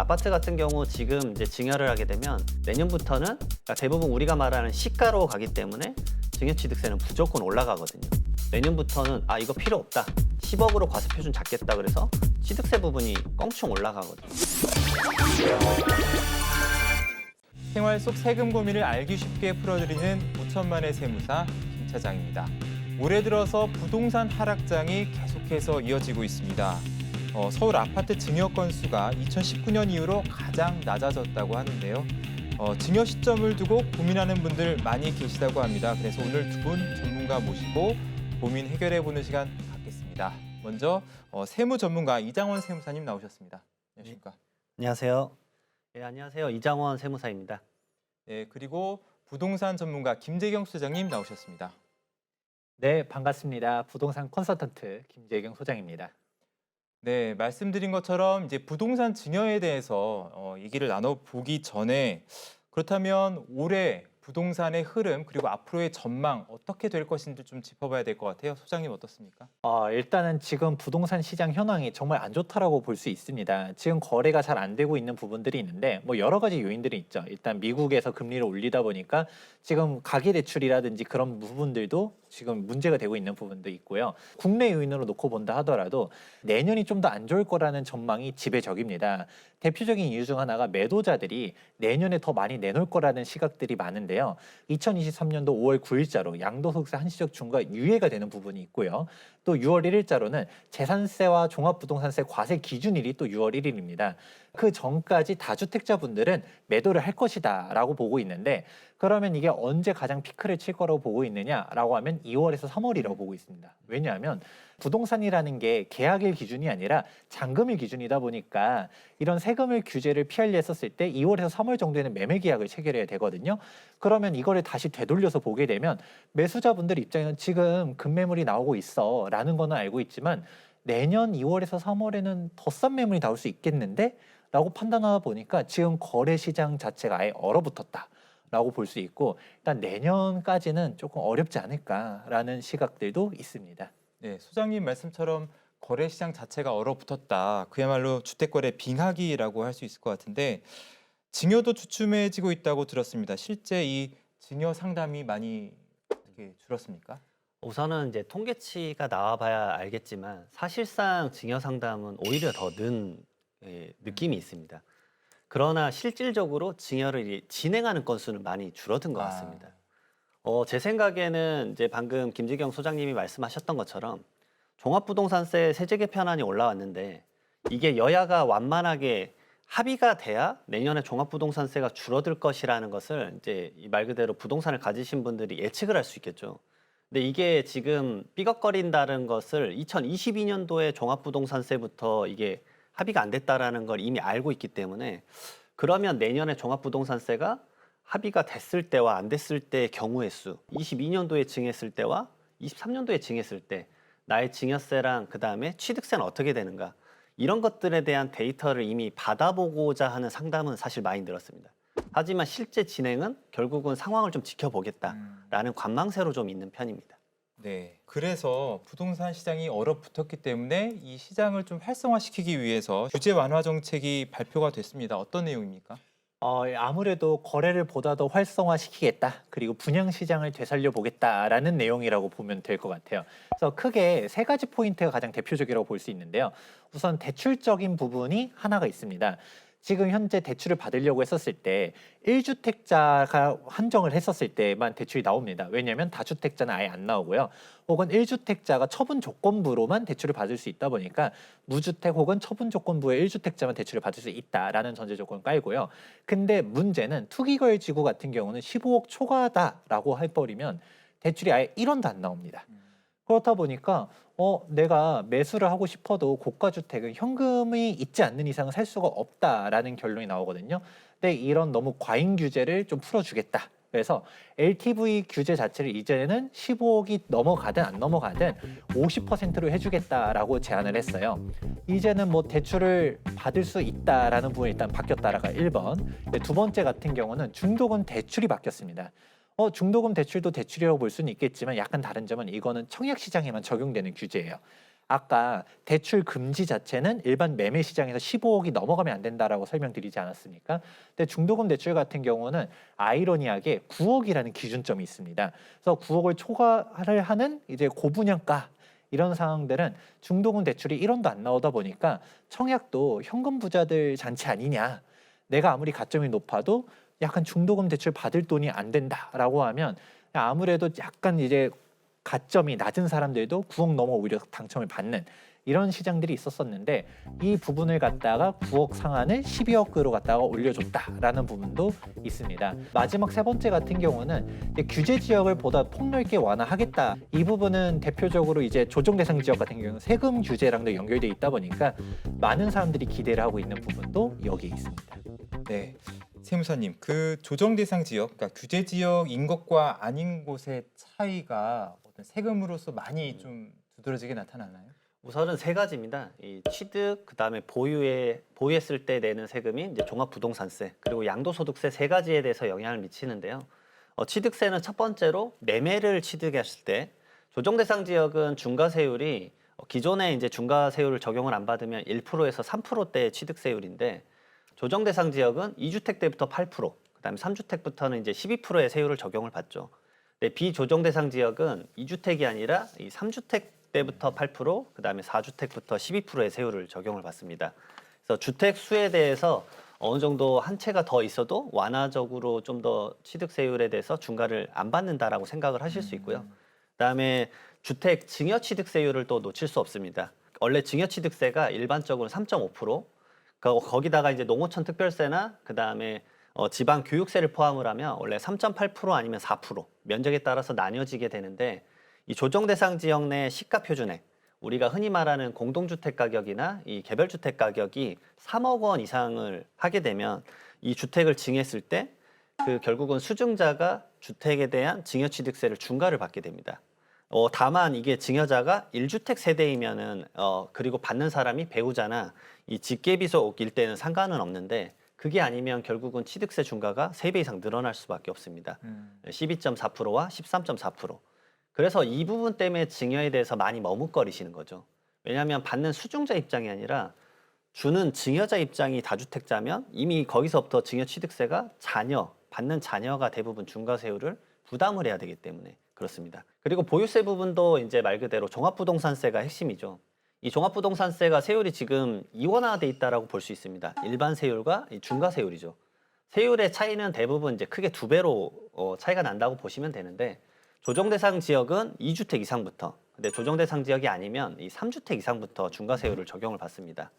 아파트 같은 경우 지금 이제 증여를 하게 되면 내년부터는 그러니까 대부분 우리가 말하는 시가로 가기 때문에 증여취득세는 무조건 올라가거든요. 내년부터는 이거 필요 없다. 10억으로 과세표준 잡겠다 그래서 취득세 부분이 껑충 올라가거든요. 생활 속 세금 고민을 알기 쉽게 풀어드리는 5천만의 세무사 김 차장입니다. 올해 들어서 부동산 하락장이 계속해서 이어지고 있습니다. 서울 아파트 증여 건수가 2019년 이후로 가장 낮아졌다고 하는데요. 증여 시점을 두고 고민하는 분들 많이 계시다고 합니다. 그래서 오늘 두 분 전문가 모시고 고민 해결해보는 시간 갖겠습니다. 먼저 세무 전문가 이장원 세무사님 나오셨습니다. 안녕하십니까? 안녕하세요. 네, 안녕하세요. 이장원 세무사입니다. 네, 그리고 부동산 전문가 김재경 소장님 나오셨습니다. 네, 반갑습니다. 부동산 컨설턴트 김재경 소장입니다. 네, 말씀드린 것처럼 이제 부동산 증여에 대해서 얘기를 나눠보기 전에 그렇다면 올해 부동산의 흐름 그리고 앞으로의 전망 어떻게 될 것인지 좀 짚어봐야 될 것 같아요. 소장님 어떻습니까? 일단은 지금 부동산 시장 현황이 정말 안 좋다라고 볼 수 있습니다. 지금 거래가 잘 안 되고 있는 부분들이 있는데 뭐 여러 가지 요인들이 있죠. 일단 미국에서 금리를 올리다 보니까 지금 가계대출이라든지 그런 부분들도 지금 문제가 되고 있는 부분도 있고요. 국내 요인으로 놓고 본다 하더라도 내년이 좀 더 안 좋을 거라는 전망이 지배적입니다. 대표적인 이유 중 하나가 매도자들이 내년에 더 많이 내놓을 거라는 시각들이 많은데요. 2023년도 5월 9일자로 양도소득세 한시적 중과 유예가 되는 부분이 있고요. 또 6월 1일자로는 재산세와 종합부동산세 과세 기준일이 또 6월 1일입니다. 그 전까지 다주택자분들은 매도를 할 것이다라고 보고 있는데 그러면 이게 언제 가장 피크를 칠 거라고 보고 있느냐라고 하면 2월에서 3월이라고 보고 있습니다. 왜냐하면 부동산이라는 게 계약일 기준이 아니라 잔금일 기준이다 보니까 이런 세금을 규제를 피하려 했었을 때 2월에서 3월 정도에는 매매 계약을 체결해야 되거든요. 그러면 이거를 다시 되돌려서 보게 되면 매수자분들 입장에는 지금 급매물이 나오고 있어 라는 거는 알고 있지만 내년 2월에서 3월에는 더 싼 매물이 나올 수 있겠는데? 라고 판단하다 보니까 지금 거래 시장 자체가 아예 얼어붙었다. 라고 볼 수 있고 일단 내년까지는 조금 어렵지 않을까라는 시각들도 있습니다. 네, 소장님 말씀처럼 거래 시장 자체가 얼어붙었다. 그야말로 주택거래 빙하기라고 할 수 있을 것 같은데 증여도 주춤해지고 있다고 들었습니다. 실제 이 증여 상담이 많이 어떻게 줄었습니까? 우선은 이제 통계치가 나와봐야 알겠지만 사실상 증여 상담은 오히려 더 는 느낌이 있습니다. 그러나 실질적으로 증여를 진행하는 건수는 많이 줄어든 것 같습니다. 제 생각에는 이제 방금 김재경 소장님이 말씀하셨던 것처럼 종합부동산세 세제 개편안이 올라왔는데 이게 여야가 완만하게 합의가 돼야 내년에 종합부동산세가 줄어들 것이라는 것을 이제 말 그대로 부동산을 가지신 분들이 예측을 할 수 있겠죠. 근데 이게 지금 삐걱거린다는 것을 2022년도에 종합부동산세부터 이게 합의가 안 됐다라는 걸 이미 알고 있기 때문에 그러면 내년에 종합부동산세가 합의가 됐을 때와 안 됐을 때의 경우의 수, 22년도에 증했을 때와 23년도에 증했을 때 나의 증여세랑 그다음에 취득세는 어떻게 되는가 이런 것들에 대한 데이터를 이미 받아보고자 하는 상담은 사실 많이 늘었습니다. 하지만 실제 진행은 결국은 상황을 좀 지켜보겠다라는 관망세로 좀 있는 편입니다. 네, 그래서 부동산 시장이 얼어붙었기 때문에 이 시장을 좀 활성화시키기 위해서 규제 완화 정책이 발표가 됐습니다. 어떤 내용입니까? 아무래도 거래를 보다 더 활성화시키겠다. 그리고 분양 시장을 되살려 보겠다라는 내용이라고 보면 될 것 같아요. 그래서 크게 세 가지 포인트가 가장 대표적이라고 볼 수 있는데요. 우선 대출적인 부분이 하나가 있습니다. 지금 현재 대출을 받으려고 했었을 때 1주택자가 한정을 했었을 때만 대출이 나옵니다. 왜냐하면 다주택자는 아예 안 나오고요. 혹은 1주택자가 처분 조건부로만 대출을 받을 수 있다 보니까 무주택 혹은 처분 조건부의 1주택자만 대출을 받을 수 있다라는 전제 조건을 깔고요. 근데 문제는 투기거래지구 같은 경우는 15억 초과다라고 해버리면 대출이 아예 1원도 안 나옵니다. 그렇다 보니까 내가 매수를 하고 싶어도 고가주택은 현금이 있지 않는 이상은 살 수가 없다라는 결론이 나오거든요. 근데 이런 너무 과잉 규제를 좀 풀어주겠다. 그래서 LTV 규제 자체를 이제는 15억이 넘어가든 안 넘어가든 50%로 해주겠다라고 제안을 했어요. 이제는 뭐 대출을 받을 수 있다라는 부분이 일단 바뀌었다라가 1번. 두 번째 같은 경우는 중도금 대출이 바뀌었습니다. 중도금 대출도 대출이라고 볼 수는 있겠지만 약간 다른 점은 이거는 청약 시장에만 적용되는 규제예요. 아까 대출 금지 자체는 일반 매매 시장에서 15억이 넘어가면 안 된다라고 설명드리지 않았습니까? 근데 중도금 대출 같은 경우는 아이러니하게 9억이라는 기준점이 있습니다. 그래서 9억을 초과를 하는 이제 고분양가 이런 상황들은 중도금 대출이 1원도 안 나오다 보니까 청약도 현금 부자들 잔치 아니냐. 내가 아무리 가점이 높아도 약간 중도금 대출 받을 돈이 안 된다라고 하면 아무래도 약간 이제 가점이 낮은 사람들도 9억 넘어 오히려 당첨을 받는 이런 시장들이 있었었는데 이 부분을 갖다가 9억 상한을 12억으로 갖다가 올려줬다라는 부분도 있습니다. 마지막 세 번째 같은 경우는 이제 규제 지역을 보다 폭넓게 완화하겠다. 이 부분은 대표적으로 이제 조정 대상 지역 같은 경우는 세금 규제랑도 연결돼 있다 보니까 많은 사람들이 기대를 하고 있는 부분도 여기에 있습니다. 네, 세무사님, 그 조정 대상 지역, 그러니까 규제 지역인 것과 아닌 곳의 차이가 어떤 세금으로서 많이 좀 두드러지게 나타나나요? 우선은 세 가지입니다. 이 취득, 그다음에 보유했을 때 내는 세금인 이제 종합부동산세, 그리고 양도소득세 세 가지에 대해서 영향을 미치는데요. 취득세는 첫 번째로 매매를 취득했을 때 조정 대상 지역은 중과세율이 기존에 이제 중과세율을 적용을 안 받으면 1%에서 3%대 취득세율인데 조정 대상 지역은 2주택 때부터 8%, 그다음에 3주택부터는 이제 12%의 세율을 적용을 받죠. 근데 비조정 대상 지역은 2주택이 아니라 이 3주택 때부터 8%, 그다음에 4주택부터 12%의 세율을 적용을 받습니다. 그래서 주택 수에 대해서 어느 정도 한 채가 더 있어도 완화적으로 좀 더 취득세율에 대해서 중과를 안 받는다라고 생각을 하실 수 있고요. 그다음에 주택 증여 취득세율을 또 놓칠 수 없습니다. 원래 증여 취득세가 일반적으로 3.5%, 거기다가 이제 농어촌 특별세나 그다음에 지방 교육세를 포함을 하면 원래 3.8% 아니면 4% 면적에 따라서 나뉘어지게 되는데 이 조정 대상 지역 내 시가 표준액, 우리가 흔히 말하는 공동주택 가격이나 이 개별주택 가격이 3억 원 이상을 하게 되면 이 주택을 증여했을 때 그 결국은 수증자가 주택에 대한 증여취득세를 중과를 받게 됩니다. 다만 이게 증여자가 1주택 세대이면은 그리고 받는 사람이 배우자나 이 직계비속일 때는 상관은 없는데 그게 아니면 결국은 취득세 중과가 3배 이상 늘어날 수밖에 없습니다. 12.4%와 13.4%. 그래서 이 부분 때문에 증여에 대해서 많이 머뭇거리시는 거죠. 왜냐하면 받는 수증자 입장이 아니라 주는 증여자 입장이 다주택자면 이미 거기서부터 증여 취득세가 받는 자녀가 대부분 중과세율을 부담을 해야 되기 때문에 그렇습니다. 그리고 보유세 부분도 이제 말 그대로 종합부동산세가 핵심이죠. 이 종합부동산세가 세율이 지금 이원화돼 있다라고 볼 수 있습니다. 일반 세율과 이 중과세율이죠. 세율의 차이는 대부분 이제 크게 2배로 차이가 난다고 보시면 되는데 조정 대상 지역은 2주택 이상부터, 근데 조정 대상 지역이 아니면 이 3주택 이상부터 중과세율을 적용을 받습니다.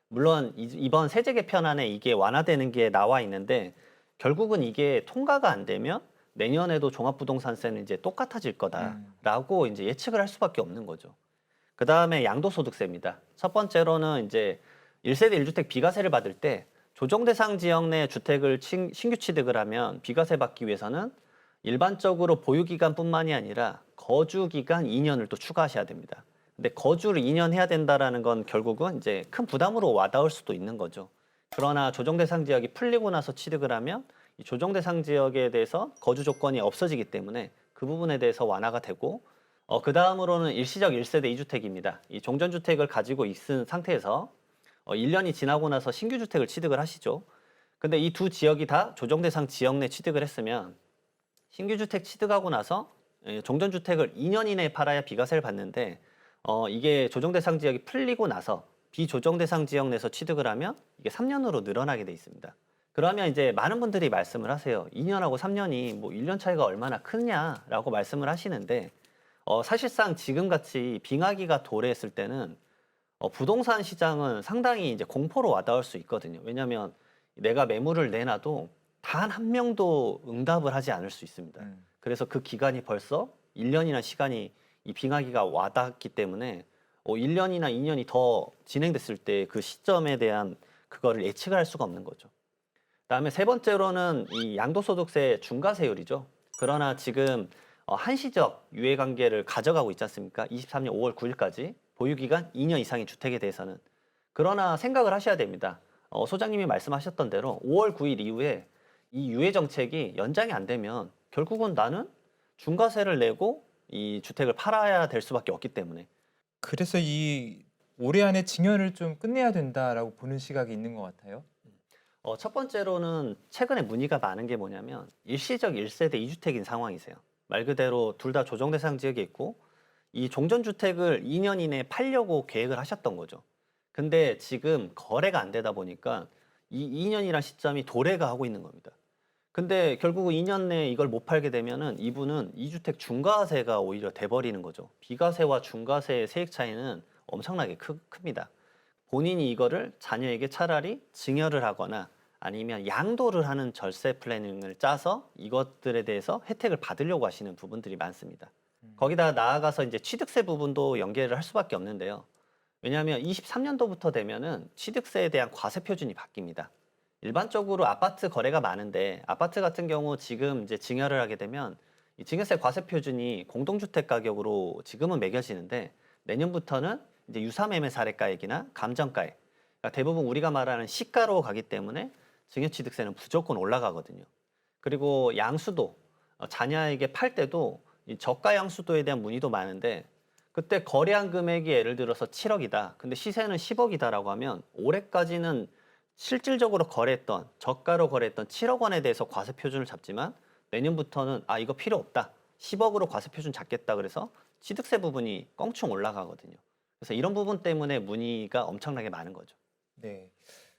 물론 이번 세제 개편안에 이게 완화되는 게 나와 있는데 결국은 이게 통과가 안 되면 내년에도 종합부동산세는 이제 똑같아질 거다라고 이제 예측을 할 수밖에 없는 거죠. 그 다음에 양도소득세입니다. 첫 번째로는 이제 1세대 1주택 비과세를 받을 때 조정 대상 지역 내 주택을 신규 취득을 하면 비과세 받기 위해서는 일반적으로 보유 기간뿐만이 아니라 거주 기간 2년을 또 추가하셔야 됩니다. 근데 거주를 2년 해야 된다라는 건 결국은 이제 큰 부담으로 와닿을 수도 있는 거죠. 그러나 조정 대상 지역이 풀리고 나서 취득을 하면 이 조정 대상 지역에 대해서 거주 조건이 없어지기 때문에 그 부분에 대해서 완화가 되고 그 다음으로는 일시적 1세대 2주택입니다. 이 종전주택을 가지고 있은 상태에서 1년이 지나고 나서 신규 주택을 취득을 하시죠. 근데 이 두 지역이 다 조정 대상 지역 내 취득을 했으면 신규 주택 취득하고 나서 종전주택을 2년 이내에 팔아야 비과세를 받는데 이게 조정 대상 지역이 풀리고 나서 비조정 대상 지역 내에서 취득을 하면 이게 3년으로 늘어나게 돼 있습니다. 그러면 이제 많은 분들이 말씀을 하세요. 2년하고 3년이 뭐 1년 차이가 얼마나 크냐라고 말씀을 하시는데 사실상 지금같이 빙하기가 도래했을 때는 부동산 시장은 상당히 이제 공포로 와닿을 수 있거든요. 왜냐하면 내가 매물을 내놔도 단 한 명도 응답을 하지 않을 수 있습니다. 그래서 그 기간이 벌써 1년이나 시간이 이 빙하기가 와닿기 때문에 1년이나 2년이 더 진행됐을 때 그 시점에 대한 그거를 예측을 할 수가 없는 거죠. 그다음에 세 번째로는 이 양도소득세 중과세율이죠. 그러나 지금 한시적 유예관계를 가져가고 있지 않습니까? 23년 5월 9일까지 보유기간 2년 이상의 주택에 대해서는. 그러나 생각을 하셔야 됩니다. 소장님이 말씀하셨던 대로 5월 9일 이후에 이 유예 정책이 연장이 안 되면 결국은 나는 중과세를 내고 이 주택을 팔아야 될 수밖에 없기 때문에 그래서 이 올해 안에 증여를 좀 끝내야 된다라고 보는 시각이 있는 것 같아요. 첫 번째로는 최근에 문의가 많은 게 뭐냐면 일시적 1세대 2주택인 상황이세요. 말 그대로 둘 다 조정 대상 지역에 있고 이 종전주택을 2년 이내에 팔려고 계획을 하셨던 거죠. 근데 지금 거래가 안 되다 보니까 이 2년이란 시점이 도래가 하고 있는 겁니다. 근데 결국은 2년 내에 이걸 못 팔게 되면은 이분은 2주택 중과세가 오히려 돼버리는 거죠. 비과세와 중과세의 세액 차이는 엄청나게 큽니다. 본인이 이거를 자녀에게 차라리 증여를 하거나 아니면 양도를 하는 절세 플래닝을 짜서 이것들에 대해서 혜택을 받으려고 하시는 부분들이 많습니다. 거기다 나아가서 이제 취득세 부분도 연계를 할 수밖에 없는데요. 왜냐하면 23년도부터 되면은 취득세에 대한 과세 표준이 바뀝니다. 일반적으로 아파트 거래가 많은데 아파트 같은 경우 지금 이제 증여를 하게 되면 이 증여세 과세 표준이 공동주택 가격으로 지금은 매겨지는데 내년부터는 이제 유사매매 사례가액이나 감정가액, 그러니까 대부분 우리가 말하는 시가로 가기 때문에 증여취득세는 무조건 올라가거든요. 그리고 양수도 자녀에게 팔 때도 이 저가 양수도에 대한 문의도 많은데 그때 거래한 금액이 예를 들어서 7억이다. 근데 시세는 10억이다라고 하면 올해까지는 실질적으로 거래했던 저가로 거래했던 7억 원에 대해서 과세 표준을 잡지만 내년부터는 아 이거 필요 없다. 10억으로 과세 표준 잡겠다. 그래서 취득세 부분이 껑충 올라가거든요. 그래서 이런 부분 때문에 문의가 엄청나게 많은 거죠. 네.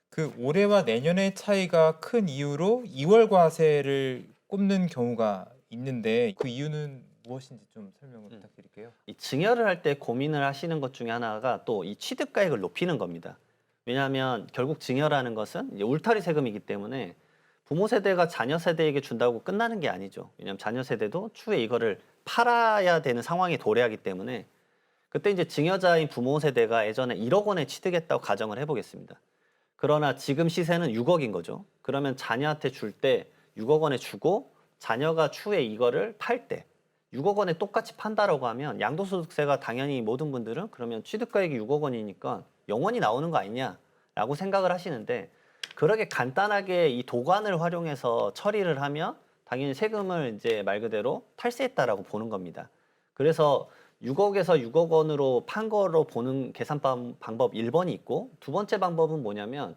그 올해와 내년의 차이가 큰 이유로 2월 과세를 꼽는 경우가 있는데 그 이유는 무엇인지 좀 설명을 부탁드릴게요. 이 증여를 할 때 고민을 하시는 것 중에 하나가 또 이 취득가액을 높이는 겁니다. 왜냐하면 결국 증여라는 것은 이제 울타리 세금이기 때문에 부모 세대가 자녀 세대에게 준다고 끝나는 게 아니죠. 왜냐하면 자녀 세대도 추후에 이거를 팔아야 되는 상황이 도래하기 때문에 그때 이제 증여자인 부모 세대가 예전에 1억 원에 취득했다고 가정을 해보겠습니다. 그러나 지금 시세는 6억인 거죠. 그러면 자녀한테 줄 때 6억 원에 주고 자녀가 추후에 이거를 팔 때 6억 원에 똑같이 판다라고 하면 양도소득세가 당연히 모든 분들은 그러면 취득가액이 6억 원이니까 영원히 나오는 거 아니냐라고 생각을 하시는데 그렇게 간단하게 이 도관을 활용해서 처리를 하면 당연히 세금을 이제 말 그대로 탈세했다라고 보는 겁니다. 그래서 6억에서 6억 원으로 판 거로 보는 계산 방법 1번이 있고 두 번째 방법은 뭐냐면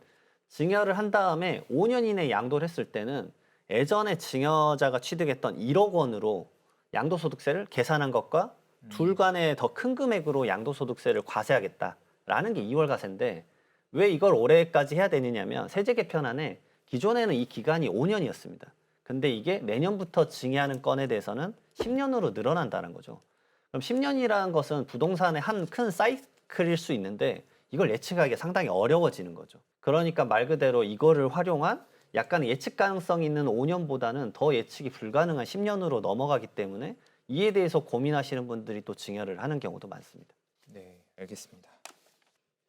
증여를 한 다음에 5년 이내에 양도를 했을 때는 예전에 증여자가 취득했던 1억 원으로 양도소득세를 계산한 것과 둘 간에 더 큰 금액으로 양도소득세를 과세하겠다라는 게 2월 과세인데 왜 이걸 올해까지 해야 되느냐면 세제 개편안에 기존에는 이 기간이 5년이었습니다. 근데 이게 내년부터 증여하는 건에 대해서는 10년으로 늘어난다는 거죠. 그럼 10년이라는 것은 부동산의 한 큰 사이클일 수 있는데 이걸 예측하기가 상당히 어려워지는 거죠. 그러니까 말 그대로 이거를 활용한 약간 예측 가능성 있는 5년보다는 더 예측이 불가능한 10년으로 넘어가기 때문에 이에 대해서 고민하시는 분들이 또 증여를 하는 경우도 많습니다. 네, 알겠습니다.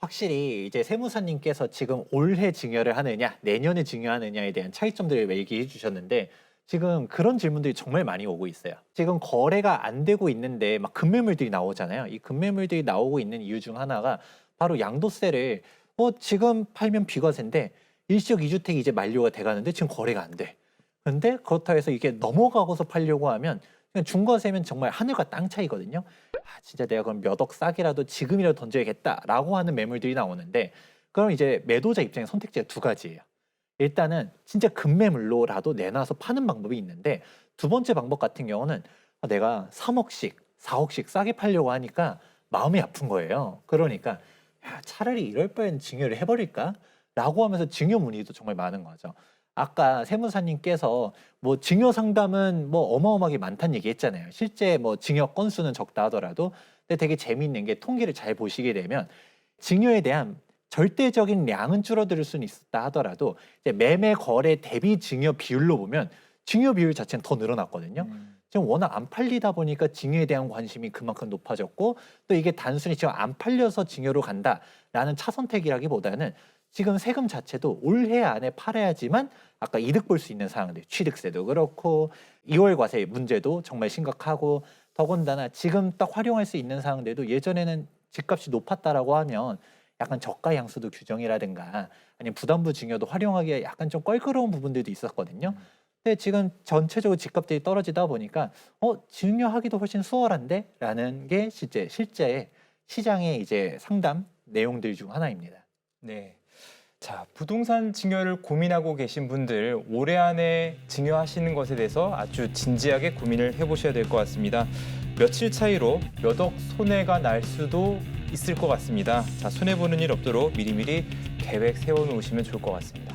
확실히 이제 세무사님께서 지금 올해 증여를 하느냐, 내년에 증여하느냐에 대한 차이점들을 얘기해 주셨는데 지금 그런 질문들이 정말 많이 오고 있어요. 지금 거래가 안 되고 있는데 막 급매물들이 나오잖아요. 이 급매물들이 나오고 있는 이유 중 하나가 바로 양도세를 지금 팔면 비과세인데 일시적 2주택이 이제 만료가 돼가는데 지금 거래가 안 돼. 근데 그렇다고 해서 이게 넘어가고서 팔려고 하면 그냥 중과세면 정말 하늘과 땅 차이거든요. 아, 진짜 내가 그럼 몇 억 싸게라도 지금이라도 던져야겠다라고 하는 매물들이 나오는데 그럼 이제 매도자 입장에 선택지가 두 가지예요. 일단은 진짜 급매물로라도 내놔서 파는 방법이 있는데 두 번째 방법 같은 경우는 내가 3억씩, 4억씩 싸게 팔려고 하니까 마음이 아픈 거예요. 그러니까 야, 차라리 이럴 바엔 증여를 해버릴까? 라고 하면서 증여 문의도 정말 많은 거죠. 아까 세무사님께서 뭐 증여 상담은 뭐 어마어마하게 많다는 얘기 했잖아요. 실제 뭐 증여 건수는 적다 하더라도 근데 되게 재미있는 게 통계를 잘 보시게 되면 증여에 대한 절대적인 량은 줄어들 수는 있었다 하더라도 이제 매매 거래 대비 증여 비율로 보면 증여 비율 자체는 더 늘어났거든요. 지금 워낙 안 팔리다 보니까 증여에 대한 관심이 그만큼 높아졌고 또 이게 단순히 지금 안 팔려서 증여로 간다라는 차선택이라기보다는 지금 세금 자체도 올해 안에 팔아야지만 아까 이득 볼 수 있는 사항들 취득세도 그렇고 2월 과세 문제도 정말 심각하고 더군다나 지금 딱 활용할 수 있는 사항들도 예전에는 집값이 높았다라고 하면 약간 저가 양수도 규정이라든가 아니면 부담부 증여도 활용하기에 약간 좀 껄끄러운 부분들도 있었거든요. 근데 지금 전체적으로 집값들이 떨어지다 보니까 증여하기도 훨씬 수월한데? 라는 게 실제 시장의 이제 상담 내용들 중 하나입니다. 네. 자, 부동산 증여를 고민하고 계신 분들 올해 안에 증여하시는 것에 대해서 아주 진지하게 고민을 해보셔야 될 것 같습니다. 며칠 차이로 몇 억 손해가 날 수도 있을 것 같습니다. 자, 손해보는 일 없도록 미리미리 계획 세워놓으시면 좋을 것 같습니다.